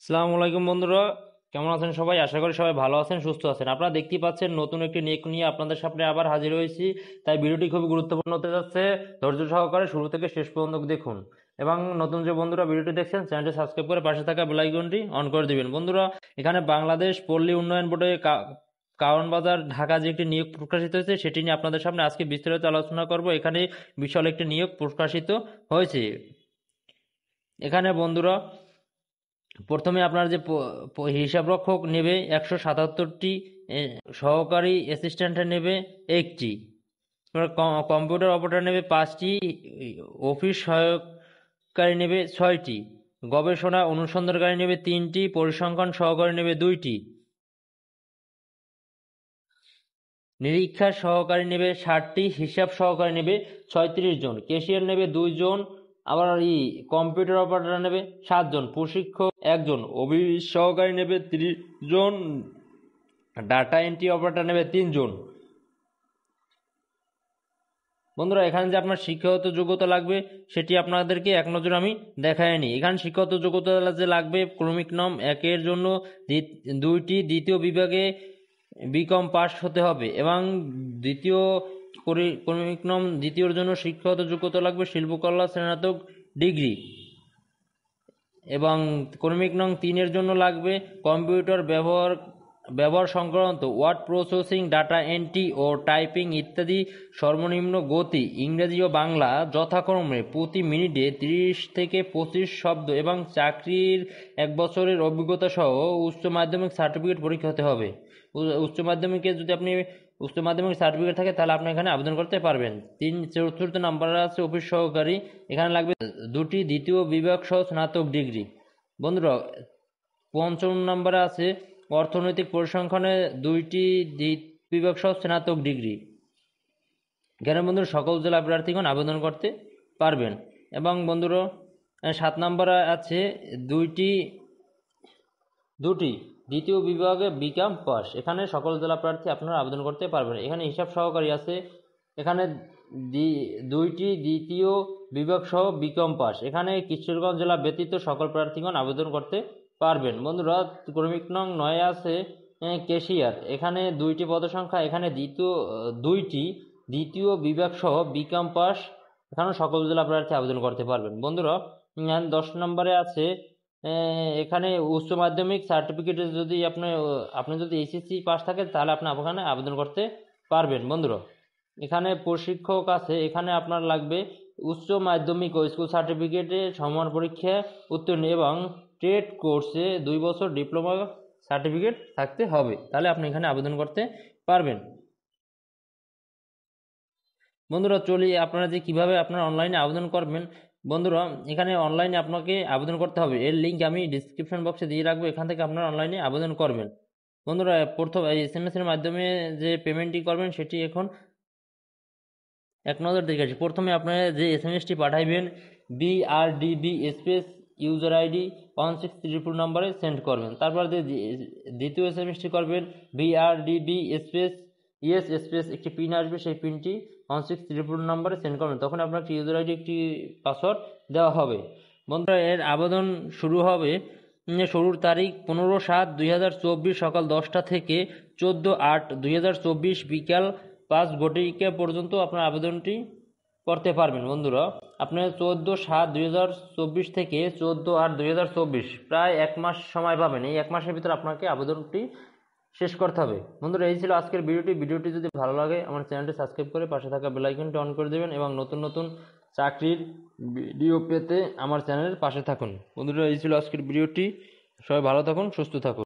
আসসালামু আলাইকুম বন্ধুরা, কেমন আছেন সবাই? আশা করি সবাই ভালো আছেন, সুস্থ আছেন। আপনারা দেখতেই পাচ্ছেন নতুন একটি নিয়োগ নিয়ে আপনাদের সামনে আবার হাজির হয়েছি। তাই ভিডিওটি খুবই গুরুত্বপূর্ণ হতে যাচ্ছে। ধৈর্য সহকারে শুরু থেকে শেষ পর্যন্ত দেখুন এবং নতুন যে বন্ধুরা ভিডিওটি দেখছেন চ্যানেলটি সাবস্ক্রাইব করে পাশে থাকা বেল আইকনটি অন করে দিবেন। বন্ধুরা, এখানে বাংলাদেশ পল্লী উন্নয়ন বোর্ডে কারওয়ান বাজার ঢাকা যে একটি নিয়োগ প্রকাশিত হয়েছে সেটি নিয়ে আপনাদের সামনে আজকে বিস্তারিত আলোচনা করব। এখানে বিশাল একটি নিয়োগ প্রকাশিত হয়েছে। এখানে বন্ধুরা প্রথমে আপনার যে হিসাবরক্ষক নেবে 177টি, সহকারী অ্যাসিস্ট্যান্ট নেবে 1টি, কম্পিউটার অপারেটর নেবে 5টি, অফিস সহায়কারী নেবে 6টি, গবেষণা অনুসন্ধানকারী নেবে 3টি, পরিসংখ্যান সহকারী নেবে 2টি, নিরীক্ষা সহকারী নেবে 60টি, হিসাব সহকারী নেবে 36 জন, ক্যাশিয়ার নেবে 2 জন, আবার কম্পিউটার অপারেটর নেবে 7 জন, প্রশিক্ষক 1 জন, অফিস সহকারী নেবে 30 জন, ডাটা এন্ট্রি অপারেটর নেবে 3 জন। বন্ধুরা, এখানে যে আপনার শিক্ষাগত যোগ্যতা লাগবে সেটি আপনাদেরকে এক নজরে আমি দেখাইনি। এখানে শিক্ষাগত যোগ্যতা যে লাগবে, ক্রমিক নং 1-এর জন্য 2টি, দ্বিতীয় বিভাগে বিকম পাস হতে হবে এবং দ্বিতীয় ক্রমিক নং 2-এর জন্য শিক্ষাগত যোগ্যতা লাগবে শিল্পকলা স্নাতক ডিগ্রি এবং ক্রমিক নং 3-এর জন্য লাগবে কম্পিউটার ব্যবহার সংক্রান্ত ওয়ার্ড প্রসেসিং, ডাটা এন্ট্রি ও টাইপিং ইত্যাদি। সর্বনিম্ন গতি ইংরেজি ও বাংলা যথাক্রমে প্রতি মিনিটে 30 থেকে 25 শব্দ এবং চাকরির 1 বছরের অভিজ্ঞতা সহ উচ্চ মাধ্যমিক সার্টিফিকেট পরীক্ষা হতে হবে। উচ্চ মাধ্যমিকে যদি আপনি উচ্চ মাধ্যমিক সার্টিফিকেট থাকে তাহলে আপনি এখানে আবেদন করতে পারবেন। 4th নাম্বারে আছে অফিস সহকারী, এখানে লাগবে 2টি, দ্বিতীয় বিভাগ সহ স্নাতক ডিগ্রি। বন্ধুরা, 5ম নাম্বারে আছে অর্থনৈতিক পরিসংখ্যানে 2টি, বিভাগ সহ স্নাতক ডিগ্রি। এখানে বন্ধুরা সকল জেলা প্রার্থীগণ আবেদন করতে পারবেন। এবং বন্ধুরা 7 নাম্বারে আছে 2টি, দ্বিতীয় বিভাগে বিকম পাস, এখানে সকল জেলা প্রার্থী আপনারা আবেদন করতে পারবেন। এখানে হিসাব সহকারী আছে, এখানে 2টি, দ্বিতীয় বিভাগ সহ বিকম পাস, এখানে কিশোরগঞ্জ জেলা ব্যতীত সকল প্রার্থীগণ আবেদন করতে পারবেন। বন্ধুরা, ক্রমিক নং 9 আছে ক্যাশিয়ার, এখানে 2টি পদসংখ্যা, এখানে 2টি, দ্বিতীয় বিভাগ সহ বিকম পাস, এখানে সকল জেলা প্রার্থী আবেদন করতে পারবেন। বন্ধুরা, 10 নম্বরে আছে এখানে উচ্চ মাধ্যমিক সার্টিফিকেটে যদি আপনি যদি এইচএসসি পাস থাকেন তাহলে আপনি ওখানে আবেদন করতে পারবেন। বন্ধুরা, এখানে প্রশিক্ষক আছে, এখানে আপনার লাগবে উচ্চ মাধ্যমিক ও স্কুল সার্টিফিকেটে সমান পরীক্ষা উত্তীর্ণ এবং ট্রেড কোর্সে 2 বছর ডিপ্লোমা সার্টিফিকেট থাকতে হবে, তাহলে আপনি এখানে আবেদন করতে পারবেন। বন্ধুরা, চলি আপনারা যে কিভাবে আপনারা অনলাইনে আবেদন করবেন। বন্ধুরা, এখানে অনলাইনে আপনাকে আবেদন করতে হবে, এর লিঙ্ক আমি ডিসক্রিপশন বক্সে দিয়ে রাখবো, এখান থেকে আপনারা অনলাইনে আবেদন করবেন। বন্ধুরা, প্রথম SMS এর মাধ্যমে যে পেমেন্টটি করবেন সেটি এখন এক নজর দেখে আসি। প্রথমে আপনারা যে SMS টি পাঠাইবেন BRDB স্পেস ইউজার আইডি 1634 নম্বরে সেন্ড করবেন। তারপর যে দ্বিতীয় SMS টি করবেন BRDB স্পেস ইয়েস স্পেস একটি পিন আসবে, সেই পিনটি 1634 নম্বরে সেন্ড করবেন। তখন আপনার একটি ইউজার আইডি, একটি পাসওয়ার্ড দেওয়া হবে। বন্ধুরা, এর আবেদন শুরু হবে, শুরুর তারিখ 15/7/2024 সকাল 10টা থেকে 14/8/2024 বিকাল 5 পর্যন্ত আপনার আবেদনটি করতে পারবেন। বন্ধুরা, আপনার 14/7/2024 থেকে 14/8/2024 প্রায় 1 মাস সময় পাবেন। এই 1 মাসের ভিতরে আপনাকে আবেদনটি শেষ করতে হবে। বন্ধুরা, এই ছিল আজকের ভিডিওটি যদি ভালো লাগে আমার চ্যানেলটি সাবস্ক্রাইব করে পাশে থাকা বেল আইকনটি অন করে দেবেন এবং নতুন নতুন চাকরির ভিডিও পেতে আমার চ্যানেলের পাশে থাকুন। বন্ধুরা, এই ছিল আজকের ভিডিওটি। সবাই ভালো থাকুন, সুস্থ থাকুন।